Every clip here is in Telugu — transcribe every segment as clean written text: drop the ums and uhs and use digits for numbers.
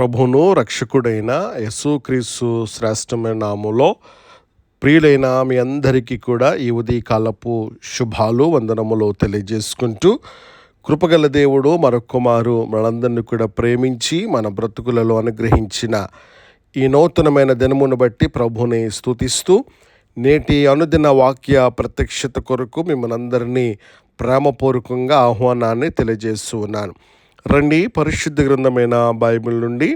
ప్రభును రక్షకుడైన యేసుక్రీస్తు శ్రేష్టమైన నామములో ప్రియులైన మీ అందరికీ కూడా ఈ ఉదయకాలపు శుభాలు వందనములు తెలియజేసుకుంటూ, కృపగల దేవుడు మరొక్కమారు మనందరినీ కూడా ప్రేమించి మన బ్రతుకులలో అనుగ్రహించిన ఈ నూతనమైన దినమును బట్టి ప్రభుని స్తుతిస్తూ, నేటి అనుదిన వాక్య ప్రత్యక్షత కొరకు మిమ్మల్ని అందరినీ ప్రేమపూర్వకంగా ఆహ్వానాన్ని తెలియజేస్తూ ఉన్నాను. రండి, పరిశుద్ధ గ్రంథమైన బైబిల్ నుండి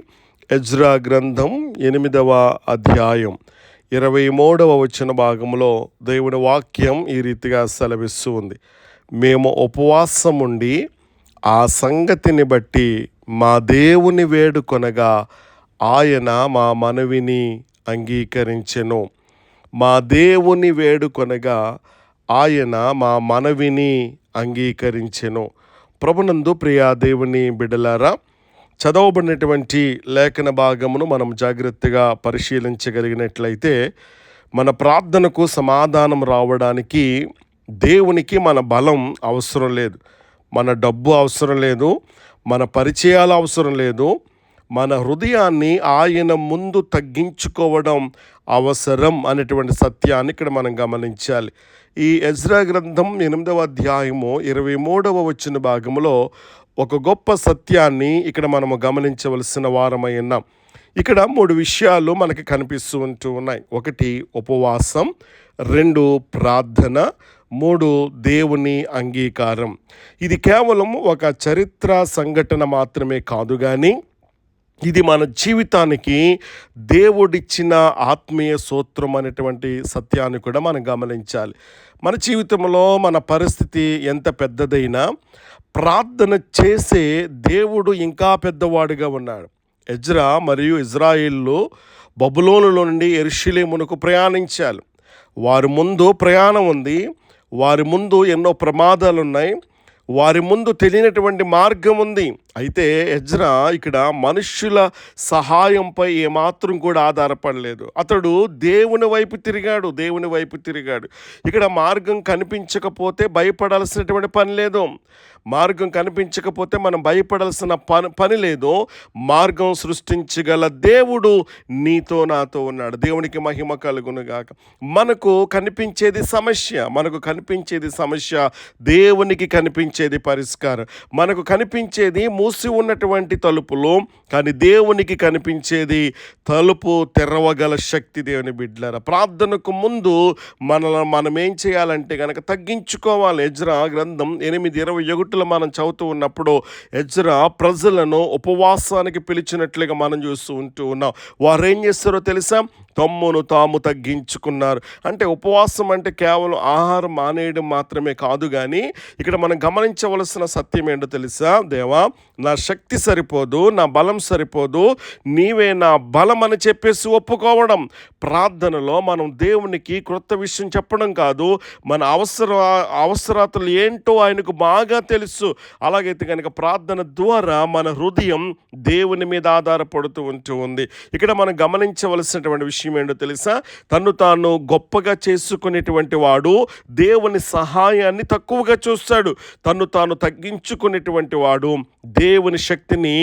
ఎజ్రా గ్రంథం 8వ అధ్యాయం 23వ వచన భాగంలో దేవుని వాక్యం ఈ రీతిగా సెలవిస్తూ ఉంది. మేము ఉపవాసం ఉండి ఆ సంగతిని బట్టి మా దేవుని వేడుకొనగా ఆయన మా మనవిని అంగీకరించెను. మా దేవుని వేడుకొనగా ఆయన మా మనవిని అంగీకరించెను. ప్రభునందు ప్రియా దేవుని బిడ్డలారా, చదవబడినటువంటి లేఖన భాగమును మనం జాగ్రత్తగా పరిశీలించగలిగినట్లయితే మన ప్రార్థనకు సమాధానం రావడానికి దేవునికి మన బలం అవసరం లేదు, మన డబ్బు అవసరం లేదు, మన పరిచయాలు అవసరం లేదు. మన హృదయాన్ని ఆయన ముందు తగ్గించుకోవడం అవసరం అనేటువంటి సత్యాన్ని ఇక్కడ మనం గమనించాలి. ఈ ఎజ్రా గ్రంథం 8వ అధ్యాయము 23వ వచన భాగంలో ఒక గొప్ప సత్యాన్ని ఇక్కడ మనము గమనించవలసిన వారమై ఉన్నాం. ఇక్కడ 3 విషయాలు మనకి కనిపిస్తూ ఉన్నాయి. 1 ఉపవాసం, 2 ప్రార్థన, 3 దేవుని అంగీకారం. ఇది కేవలం ఒక చరిత్ర సంఘటన మాత్రమే కాదు, కానీ ఇది మన జీవితానికి దేవుడిచ్చిన ఆత్మీయ సూత్రం అనేటువంటి సత్యాన్ని కూడా మనం గమనించాలి. మన జీవితంలో మన పరిస్థితి ఎంత పెద్దదైనా ప్రార్థన చేసే దేవుడు ఇంకా పెద్దవాడుగా ఉన్నాడు. ఎజ్రా మరియు ఇజ్రాయేలు బబులోనులో నుండి యెరూషలేమునకు ప్రయాణించాలి. వారి ముందు ప్రయాణం ఉంది, వారి ముందు ఎన్నో ప్రమాదాలు ఉన్నాయి, వారి ముందు తెలియనటువంటి మార్గం ఉంది. అయితే ఎజ్రా ఇక్కడ మనుష్యుల సహాయంపై ఏమాత్రం కూడా ఆధారపడలేదు. అతడు దేవుని వైపు తిరిగాడు. ఇక్కడ మార్గం కనిపించకపోతే భయపడాల్సినటువంటి పని లేదు. మార్గం కనిపించకపోతే మనం భయపడాల్సిన పని లేదు. మార్గం సృష్టించగల దేవుడు నీతో నాతో ఉన్నాడు. దేవునికి మహిమ కలుగునుగాక. మనకు కనిపించేది సమస్య, దేవునికి కనిపించేది పరిష్కారం. మనకు కనిపించేది మూసి ఉన్నటువంటి తలుపులు, కానీ దేవునికి కనిపించేది తలుపు తెరవగల శక్తి. దేవుని బిడ్డలారా, ప్రార్థనకు ముందు మనం ఏం చేయాలంటే కనుక తగ్గించుకోవాలి. ఎజ్రా గ్రంథం 8:21 మనం చదువుతూ ఉన్నప్పుడు ఎజ్రా ప్రజలను ఉపవాసానికి పిలిచినట్లుగా మనం చూస్తూ ఉన్నాం. వారు ఏం చేస్తారో తెలుసా? తమ్మును తాము తగ్గించుకున్నారు. అంటే ఉపవాసం అంటే కేవలం ఆహారం మానేయడం మాత్రమే కాదు, కానీ ఇక్కడ మనం గమనించవలసిన సత్యం ఏంటో తెలుసా? దేవా, నా శక్తి సరిపోదు, నా బలం సరిపోదు, నీవే నా బలం అని చెప్పేసి ఒప్పుకోవడం. ప్రార్థనలో మనం దేవునికి క్రొత్త విషయం చెప్పడం కాదు, మన అవసరాలు ఏంటో ఆయనకు బాగా తెలుసు. అలాగైతే కనుక ప్రార్థన ద్వారా మన హృదయం దేవుని మీద ఆధారపడుతూ ఉంది. ఇక్కడ మనం గమనించవలసినటువంటి విషయం ఏంటో తెలుసా? తను తాను గొప్పగా చేసుకునేటువంటి వాడు దేవుని సహాయాన్ని తక్కువగా చూస్తాడు. తను తాను తగ్గించుకునేటువంటి వాడు దేవుని శక్తిని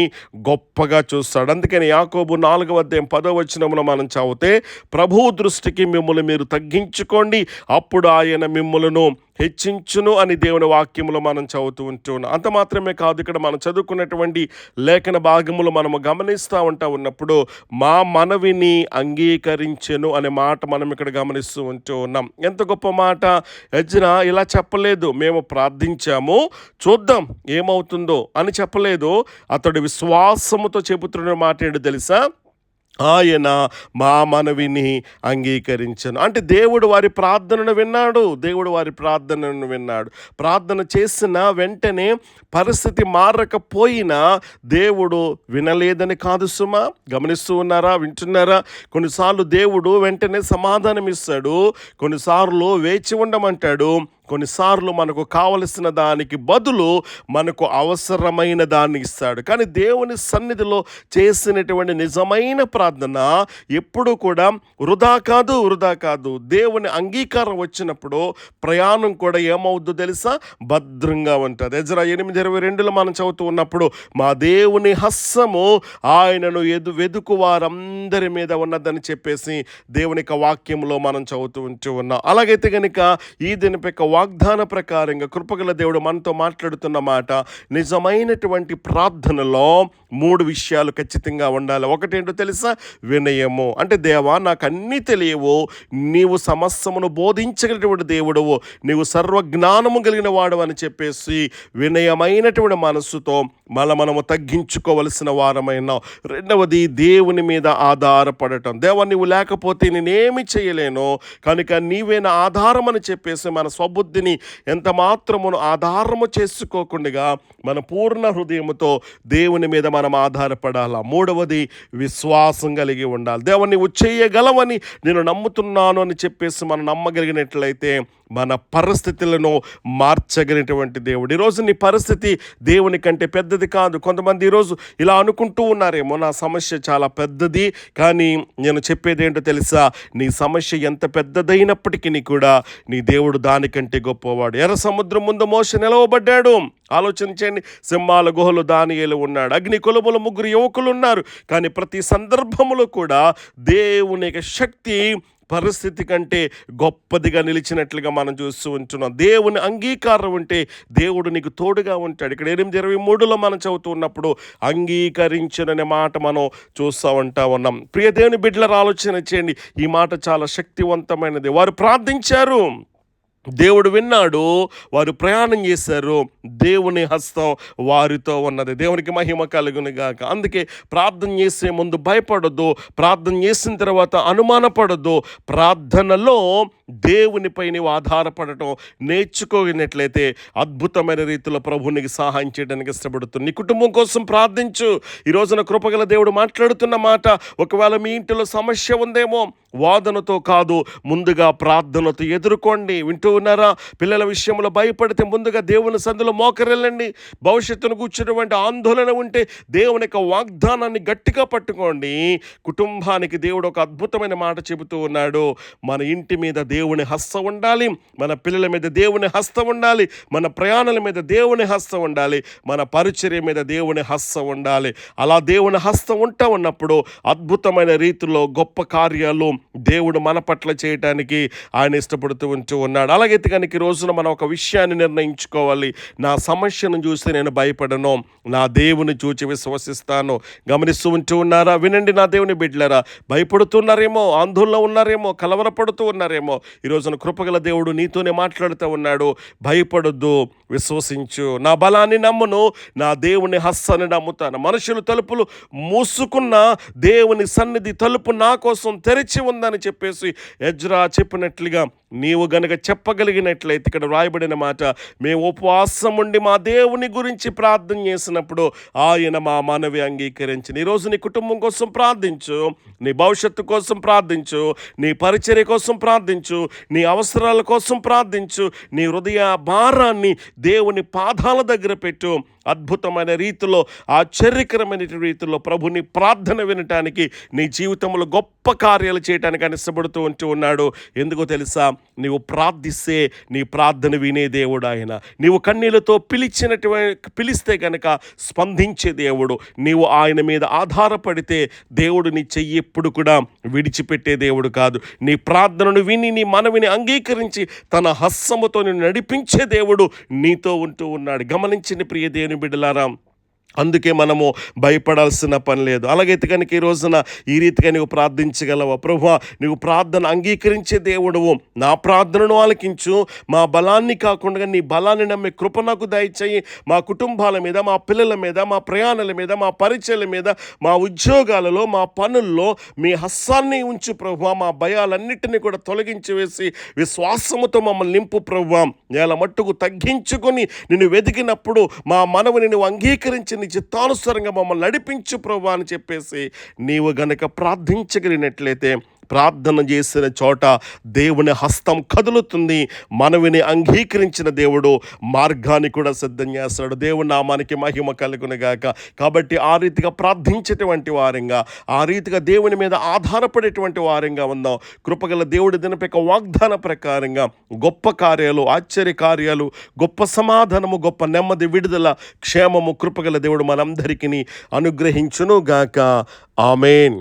గొప్పగా చూస్తాడు. అందుకని యాకోబు 4వ అధ్యాయం 10వ వచనంలో మనం చదివితే, ప్రభువు దృష్టికి మిమ్మల్ని మీరు తగ్గించుకోండి, అప్పుడు ఆయన మిమ్మలను హెచ్చించును అని దేవుని వాక్యములో మనం చదువుతూ ఉంటున్నాం. అంత మాత్రమే కాదు, ఇక్కడ మనం చదువుకున్నటువంటి లేఖన భాగములు మనము గమనిస్తూ ఉన్నప్పుడు మా మనవిని అంగీకరించెను అనే మాట మనం ఇక్కడ గమనిస్తూ ఉన్నాం. ఎంత గొప్ప మాట! ఎజ్రా ఇలా చెప్పలేదు, మేము ప్రార్థించాము చూద్దాం ఏమవుతుందో అని చెప్పలేదు. అతడు విశ్వాసముతో చెబుతున్న మాట ఏంటో తెలుసా? ఆయన మా మనవిని అంగీకరించను. అంటే దేవుడు వారి ప్రార్థనను విన్నాడు. ప్రార్థన చేసిన వెంటనే పరిస్థితి మారకపోయినా దేవుడు వినలేదని కాదు సుమా. గమనిస్తూ ఉన్నారా? వింటున్నారా? కొన్నిసార్లు దేవుడు వెంటనే సమాధానం ఇస్తాడు, కొన్నిసార్లు వేచి ఉండమంటాడు, కొన్నిసార్లు మనకు కావలసిన దానికి బదులు మనకు అవసరమైన దాన్ని ఇస్తాడు. కానీ దేవుని సన్నిధిలో చేసినటువంటి నిజమైన ప్రార్థన ఎప్పుడూ కూడా వృధా కాదు. దేవుని అంగీకారం వచ్చినప్పుడు ప్రయాణం కూడా ఏమవుద్దో తెలుసా? భద్రంగా ఉంటుంది. ఎజ్రా 8:22 మనం చదువుతూ ఉన్నప్పుడు మా దేవుని హస్తము ఆయనను వెదుకు వారందరి మీద ఉన్నదని చెప్పేసి దేవుని యొక్క వాక్యంలో మనం ఉంటూ ఉన్నాం. అలాగైతే కనుక ఈ దినపు యొక్క వాగ్దాన ప్రకారంగా కృపగల దేవుడు మనతో మాట్లాడుతున్న మాట, నిజమైనటువంటి ప్రార్థనలో 3 విషయాలు ఖచ్చితంగా ఉండాలి. ఒకటేంటో తెలుసా? వినయము. అంటే దేవా నాకు అన్నీ తెలియవు, నీవు సమస్తమును బోధించగలిగినటువంటి దేవుడవు, నీవు సర్వజ్ఞానము కలిగిన వాడు అని చెప్పేసి వినయమైనటువంటి మనస్సుతో మనము తగ్గించుకోవలసిన వారమైన. రెండవది దేవుని మీద ఆధారపడటం. దేవా నీవు లేకపోతే నేనేమి చేయలేను, కనుక నీవే నా ఆధారం అని చెప్పేసి మన స్వబుద్ధిని ఎంత మాత్రమును ఆధారము చేసుకోకుండా మన పూర్ణ హృదయముతో దేవుని మీద మనం ఆధారపడాలా. మూడవది విశ్వాసం కలిగి ఉండాలి. దేవా నీవు చేయగలవని నేను నమ్ముతున్నాను అని చెప్పేసి మనం నమ్మగలిగినట్లయితే మన పరిస్థితులను మార్చగలిగినటువంటి దేవుడు. ఈరోజు నీ పరిస్థితి దేవుని కంటే పెద్దది కాదు. కొంతమంది ఈరోజు ఇలా అనుకుంటూ ఉన్నారేమో, నా సమస్య చాలా పెద్దది, కానీ నేను చెప్పేది ఏంటో తెలుసా? నీ సమస్య ఎంత పెద్దదైనప్పటికీ కూడా నీ దేవుడు దానికంటే గొప్పవాడు. ఎర్ర సముద్రం ముందు మోషే నిలవబడ్డాడు. ఆలోచించండి, సింహాల గుహలో దానియేలు ఉన్నాడు, అగ్ని కొలుములు 3 యువకులు ఉన్నారు. కానీ ప్రతి సందర్భంలో కూడా దేవుని యొక్క శక్తి పరిస్థితి కంటే గొప్పదిగా నిలిచినట్లుగా మనం చూస్తూ ఉంటున్నాం. దేవుని అంగీకారం ఉంటే దేవుడు నీకు తోడుగా ఉంటాడు. ఇక్కడ 8:23 మనం చదువుతూ ఉన్నప్పుడు అంగీకరించననే మాట మనం చూస్తూ ఉన్నాం. ప్రియ దేవుని బిడ్డలారా, ఆలోచన చేయండి, ఈ మాట చాలా శక్తివంతమైనది. వారు ప్రార్థించారు, దేవుడు విన్నాడు, వారు ప్రయాణం చేశారు, దేవుని హస్తం వారితో ఉన్నది. దేవునికి మహిమ కలుగును గాక. అందుకే ప్రార్థన చేసే ముందు భయపడొద్దు, ప్రార్థన చేసిన తర్వాత అనుమానపడొద్దు. ప్రార్థనలో దేవునిపై నీవు ఆధారపడటం నేర్చుకోగినట్లయితే అద్భుతమైన రీతిలో ప్రభునికి సహాయం చేయడానికి ఇష్టపడుతుంది. నీ కుటుంబం కోసం ప్రార్థించు. ఈ రోజున కృపగల దేవుడు మాట్లాడుతున్న మాట, ఒకవేళ మీ ఇంటిలో సమస్య ఉందేమో, వాదనతో కాదు, ముందుగా ప్రార్థనతో ఎదుర్కోండి. వింటూ ఉన్నారా? పిల్లల విషయంలో భయపడితే ముందుగా దేవుని సందులో మోకరిల్లండి. భవిష్యత్తును కూర్చున్నటువంటి ఆందోళన ఉంటే దేవుని యొక్క వాగ్దానాన్ని గట్టిగా పట్టుకోండి. కుటుంబానికి దేవుడు ఒక అద్భుతమైన మాట చెబుతూ ఉన్నాడు. మన ఇంటి మీద దేవుని హస్తం ఉండాలి, మన పిల్లల మీద దేవుని హస్తం ఉండాలి, మన ప్రయాణాల మీద దేవుని హస్తం ఉండాలి, మన పరిచర్య మీద దేవుని హస్తం ఉండాలి. అలా దేవుని హస్తం ఉన్నప్పుడు అద్భుతమైన రీతిలో గొప్ప కార్యాలు దేవుడు మన పట్ల చేయటానికి ఆయన ఇష్టపడుతూ ఉన్నాడు. అలాగైతే కనుక ఈ రోజున మనం ఒక విషయాన్ని నిర్ణయించుకోవాలి. నా సమస్యను చూస్తే నేను భయపడను, నా దేవుని చూచి విశ్వసిస్తాను. గమనిస్తూ ఉన్నారా? వినండి నా దేవుని బిడ్డలారా, భయపడుతున్నారేమో, ఆందోళన ఉన్నారేమో, కలవరపడుతూ ఉన్నారేమో, ఈ రోజున కృపగల దేవుడు నీతోనే మాట్లాడుతూ ఉన్నాడు. భయపడొద్దు, విశ్వసించు. నా బలాన్ని నమ్మును, నా దేవుని హస్తాన్ని నమ్ముతాను. మనుషులు తలుపులు మూసుకున్న దేవుని సన్నిధి తలుపు నా కోసం తెరిచి ఉందని చెప్పేసి ఎజ్రా చెప్పినట్లుగా నీవు గనక చెప్పగలిగినట్లయితే, ఇక్కడ రాయబడిన మాట, మేము ఉపవాసం ఉండి మా దేవుని గురించి ప్రార్థన చేసినప్పుడు ఆయన మా మనవి అంగీకరించింది. ఈరోజు నీ కుటుంబం కోసం ప్రార్థించు, నీ భవిష్యత్తు కోసం ప్రార్థించు, నీ పరిచర్య కోసం ప్రార్థించు, నీ అవసరాల కోసం ప్రార్థించు. నీ హృదయ భారాన్ని దేవుని పాదాల దగ్గర పెట్టు. అద్భుతమైన రీతిలో, ఆశ్చర్యకరమైన రీతిలో ప్రభుని ప్రార్థన వినటానికి, నీ జీవితంలో గొప్ప కార్యాలు చేయడానికి ఆయన ఇష్టపడుతూ ఉన్నాడు. ఎందుకో తెలుసా? నీవు ప్రార్థిస్తే నీ ప్రార్థన వినే దేవుడు ఆయన. నీవు కన్నీళ్లతో పిలిస్తే కనుక స్పందించే దేవుడు. నీవు ఆయన మీద ఆధారపడితే దేవుడు నీ చెయ్యి ఎప్పుడు కూడా విడిచిపెట్టే దేవుడు కాదు. నీ ప్రార్థనను విని, నీ మనవిని అంగీకరించి తన హస్తముతో నిన్ను నడిపించే దేవుడు నీతో ఉన్నాడు. గమనించిన ప్రియ దేవుని బిడ్డలారా, అందుకే మనము భయపడాల్సిన పని లేదు. అలాగైతే కనుక ఈ రోజున ఈ రీతిగా నీవు ప్రార్థించగలవా? ప్రభువా, నీవు ప్రార్థన అంగీకరించే దేవుడువు, నా ప్రార్థనను ఆలకించు. మా బలాన్ని కాకుండా నీ బలాన్ని నమ్మే కృప నాకు దయచేయి. మా కుటుంబాల మీద, మా పిల్లల మీద, మా ప్రయాణాల మీద, మా పరిచయాల మీద, మా ఉద్యోగాలలో, మా పనుల్లో మీ హస్తాన్ని ఉంచు ప్రభువా. మా భయాలన్నిటినీ కూడా తొలగించి వేసి విశ్వాసముతో మమ్మల్ని నింపు ప్రభువా. నేల మట్టుకు తగ్గించుకొని నిన్ను వెతికినప్పుడు మా మనవిని నువ్వు అంగీకరించి నీ చిత్తానుసారంగా మమ్మల్ని నడిపించు ప్రభువా అని చెప్పేసి నీవు గనక ప్రార్థించగలిగినట్లయితే ప్రార్థన చేసిన చోట దేవుని హస్తం కదులుతుంది. మనవిని అంగీకరించిన దేవుడు మార్గాన్ని కూడా సిద్ధం చేస్తాడు. దేవుని నామానికి మహిమ కలుగునుగాక. కాబట్టి ఆ రీతిగా ప్రార్థించేటువంటి వారంగా, ఆ రీతిగా దేవుని మీద ఆధారపడేటువంటి వారంగా ఉందాం. కృపగల దేవుడి దినపేక వాగ్దాన ప్రకారంగా గొప్ప కార్యాలు, ఆశ్చర్య కార్యాలు, గొప్ప సమాధానము, గొప్ప నెమ్మది, విడుదల, క్షేమము కృపగల దేవుడు మనందరికీ అనుగ్రహించును గాక. ఆమేన్.